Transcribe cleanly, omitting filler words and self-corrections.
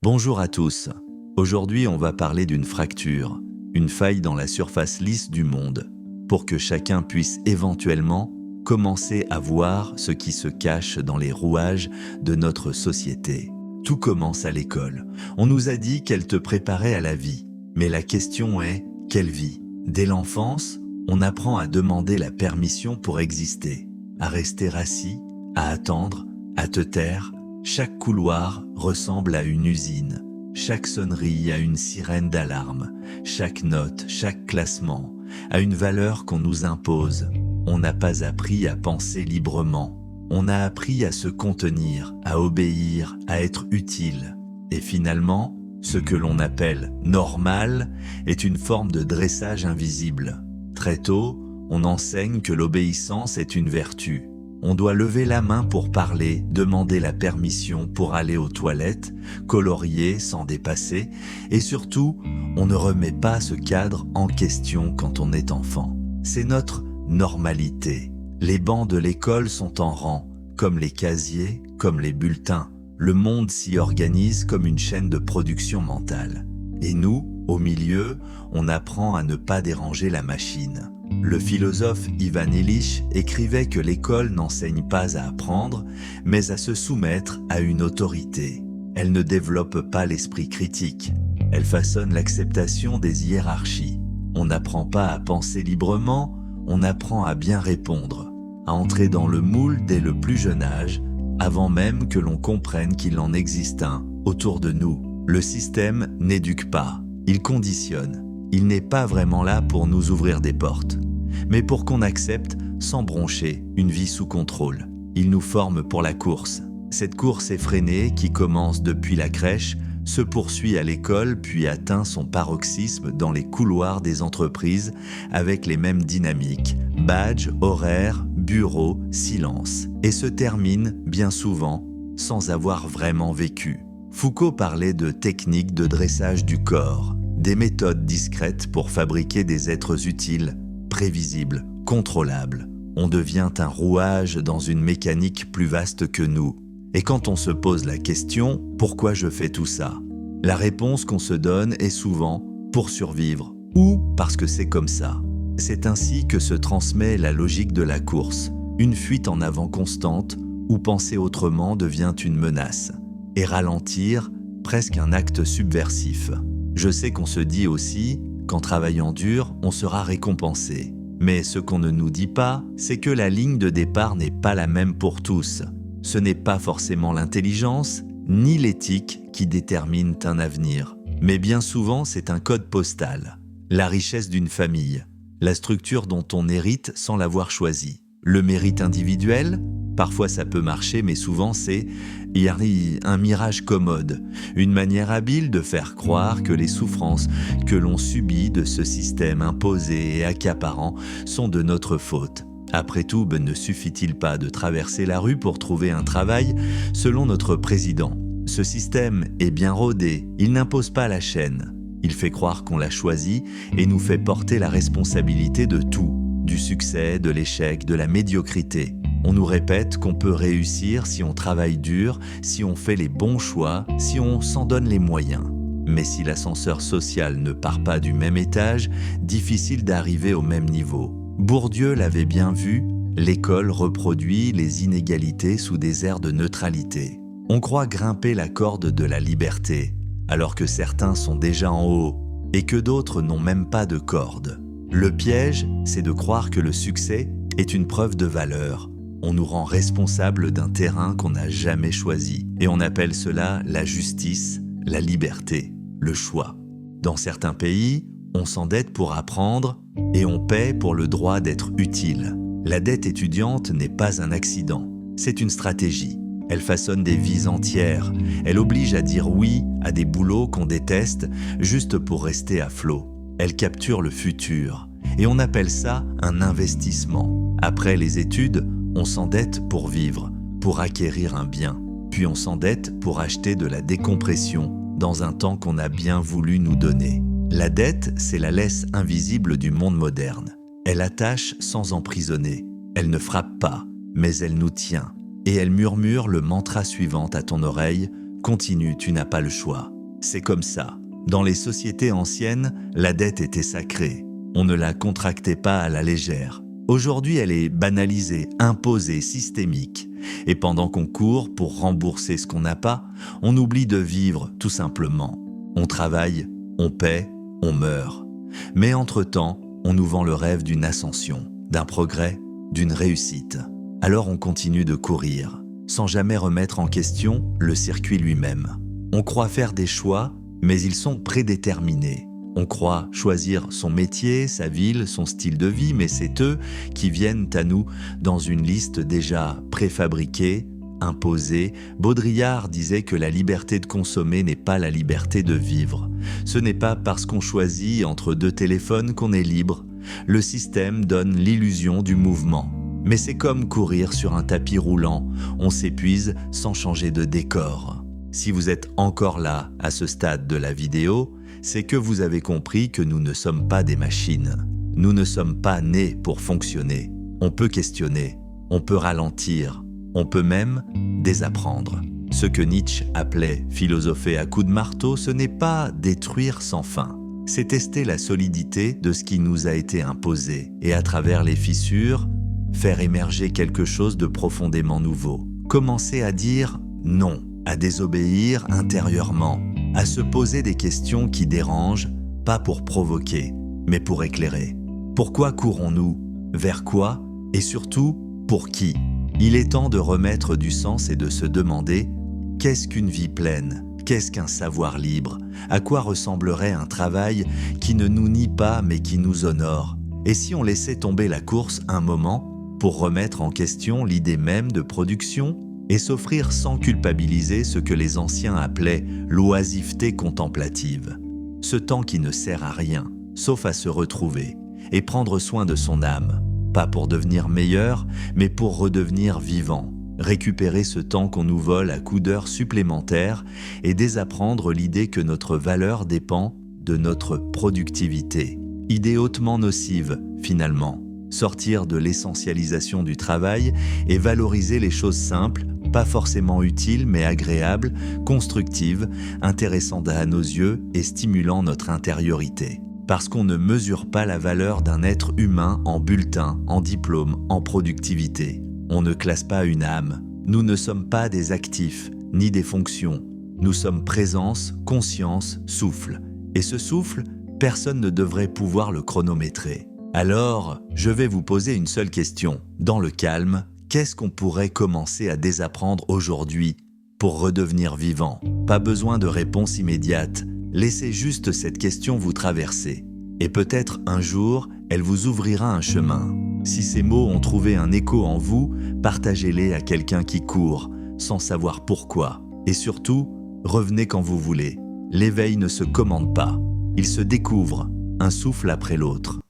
Bonjour à tous. Aujourd'hui, on va parler d'une fracture, une faille dans la surface lisse du monde, pour que chacun puisse éventuellement commencer à voir ce qui se cache dans les rouages de notre société. Tout commence à l'école. On nous a dit qu'elle te préparait à la vie. Mais la question est, quelle vie? Dès l'enfance, on apprend à demander la permission pour exister, à rester assis, à attendre, à te taire. Chaque couloir ressemble à une usine, chaque sonnerie à une sirène d'alarme, chaque note, chaque classement a une valeur qu'on nous impose. On n'a pas appris à penser librement, on a appris à se contenir, à obéir, à être utile. Et finalement, ce que l'on appelle « normal » est une forme de dressage invisible. Très tôt, on enseigne que l'obéissance est une vertu. On doit lever la main pour parler, demander la permission pour aller aux toilettes, colorier sans dépasser, et surtout, on ne remet pas ce cadre en question quand on est enfant. C'est notre normalité. Les bancs de l'école sont en rang, comme les casiers, comme les bulletins. Le monde s'y organise comme une chaîne de production mentale. Et nous, au milieu, on apprend à ne pas déranger la machine. Le philosophe Ivan Illich écrivait que l'école n'enseigne pas à apprendre, mais à se soumettre à une autorité. Elle ne développe pas l'esprit critique. Elle façonne l'acceptation des hiérarchies. On n'apprend pas à penser librement, on apprend à bien répondre, à entrer dans le moule dès le plus jeune âge, avant même que l'on comprenne qu'il en existe un autour de nous. Le système n'éduque pas, il conditionne. Il n'est pas vraiment là pour nous ouvrir des portes, mais pour qu'on accepte, sans broncher, une vie sous contrôle. Il nous forme pour la course. Cette course effrénée qui commence depuis la crèche, se poursuit à l'école puis atteint son paroxysme dans les couloirs des entreprises avec les mêmes dynamiques, badges, horaires, bureaux, silence, et se termine, bien souvent, sans avoir vraiment vécu. Foucault parlait de techniques de dressage du corps, des méthodes discrètes pour fabriquer des êtres utiles, prévisibles, contrôlables. On devient un rouage dans une mécanique plus vaste que nous. Et quand on se pose la question « Pourquoi je fais tout ça ?», la réponse qu'on se donne est souvent « Pour survivre » ou « Parce que c'est comme ça ». C'est ainsi que se transmet la logique de la course, une fuite en avant constante où penser autrement devient une menace, et ralentir presque un acte subversif. Je sais qu'on se dit aussi qu'en travaillant dur, on sera récompensé. Mais ce qu'on ne nous dit pas, c'est que la ligne de départ n'est pas la même pour tous. Ce n'est pas forcément l'intelligence, ni l'éthique qui déterminent un avenir. Mais bien souvent, c'est un code postal. La richesse d'une famille, la structure dont on hérite sans l'avoir choisi. Le mérite individuel, parfois ça peut marcher, mais souvent c'est un mirage commode, une manière habile de faire croire que les souffrances que l'on subit de ce système imposé et accaparant sont de notre faute. Après tout, ne suffit-il pas de traverser la rue pour trouver un travail selon notre président? Ce système est bien rodé, il n'impose pas la chaîne. Il fait croire qu'on l'a choisi et nous fait porter la responsabilité de tout, du succès, de l'échec, de la médiocrité. On nous répète qu'on peut réussir si on travaille dur, si on fait les bons choix, si on s'en donne les moyens. Mais si l'ascenseur social ne part pas du même étage, difficile d'arriver au même niveau. Bourdieu l'avait bien vu, l'école reproduit les inégalités sous des airs de neutralité. On croit grimper la corde de la liberté, alors que certains sont déjà en haut et que d'autres n'ont même pas de corde. Le piège, c'est de croire que le succès est une preuve de valeur. On nous rend responsables d'un terrain qu'on n'a jamais choisi. Et on appelle cela la justice, la liberté, le choix. Dans certains pays, on s'endette pour apprendre et on paie pour le droit d'être utile. La dette étudiante n'est pas un accident, c'est une stratégie. Elle façonne des vies entières. Elle oblige à dire oui à des boulots qu'on déteste juste pour rester à flot. Elle capture le futur. Et on appelle ça un investissement. Après les études, on s'endette pour vivre, pour acquérir un bien. Puis on s'endette pour acheter de la décompression dans un temps qu'on a bien voulu nous donner. La dette, c'est la laisse invisible du monde moderne. Elle attache sans emprisonner. Elle ne frappe pas, mais elle nous tient. Et elle murmure le mantra suivant à ton oreille continue, tu n'as pas le choix. C'est comme ça. Dans les sociétés anciennes, la dette était sacrée. On ne la contractait pas à la légère. Aujourd'hui, elle est banalisée, imposée, systémique. Et pendant qu'on court pour rembourser ce qu'on n'a pas, on oublie de vivre tout simplement. On travaille, on paie, on meurt. Mais entre-temps, on nous vend le rêve d'une ascension, d'un progrès, d'une réussite. Alors on continue de courir, sans jamais remettre en question le circuit lui-même. On croit faire des choix, mais ils sont prédéterminés. On croit choisir son métier, sa ville, son style de vie, mais c'est eux qui viennent à nous dans une liste déjà préfabriquée, imposée. Baudrillard disait que la liberté de consommer n'est pas la liberté de vivre. Ce n'est pas parce qu'on choisit entre 2 téléphones qu'on est libre. Le système donne l'illusion du mouvement. Mais c'est comme courir sur un tapis roulant, on s'épuise sans changer de décor. Si vous êtes encore là, à ce stade de la vidéo, c'est que vous avez compris que nous ne sommes pas des machines. Nous ne sommes pas nés pour fonctionner. On peut questionner, on peut ralentir, on peut même désapprendre. Ce que Nietzsche appelait philosopher à coups de marteau, ce n'est pas détruire sans fin. C'est tester la solidité de ce qui nous a été imposé et à travers les fissures, faire émerger quelque chose de profondément nouveau. Commencer à dire non, à désobéir intérieurement, à se poser des questions qui dérangent, pas pour provoquer, mais pour éclairer. Pourquoi courons-nous? Vers quoi? Et surtout, pour qui? Il est temps de remettre du sens et de se demander qu'est-ce qu'une vie pleine? Qu'est-ce qu'un savoir libre? À quoi ressemblerait un travail qui ne nous nie pas mais qui nous honore? Et si on laissait tomber la course un moment pour remettre en question l'idée même de production et s'offrir sans culpabiliser ce que les anciens appelaient l'oisiveté contemplative? Ce temps qui ne sert à rien, sauf à se retrouver et prendre soin de son âme, pas pour devenir meilleur, mais pour redevenir vivant. Récupérer ce temps qu'on nous vole à coups d'heures supplémentaires et désapprendre l'idée que notre valeur dépend de notre productivité. Idée hautement nocive, finalement. Sortir de l'essentialisation du travail et valoriser les choses simples, pas forcément utiles mais agréables, constructives, intéressantes à nos yeux et stimulant notre intériorité. Parce qu'on ne mesure pas la valeur d'un être humain en bulletin, en diplôme, en productivité. On ne classe pas une âme. Nous ne sommes pas des actifs, ni des fonctions. Nous sommes présence, conscience, souffle. Et ce souffle, personne ne devrait pouvoir le chronométrer. Alors, je vais vous poser une seule question. Dans le calme, qu'est-ce qu'on pourrait commencer à désapprendre aujourd'hui pour redevenir vivant? Pas besoin de réponse immédiate. Laissez juste cette question vous traverser. Et peut-être un jour, elle vous ouvrira un chemin. Si ces mots ont trouvé un écho en vous, partagez-les à quelqu'un qui court, sans savoir pourquoi. Et surtout, revenez quand vous voulez. L'éveil ne se commande pas. Il se découvre, un souffle après l'autre.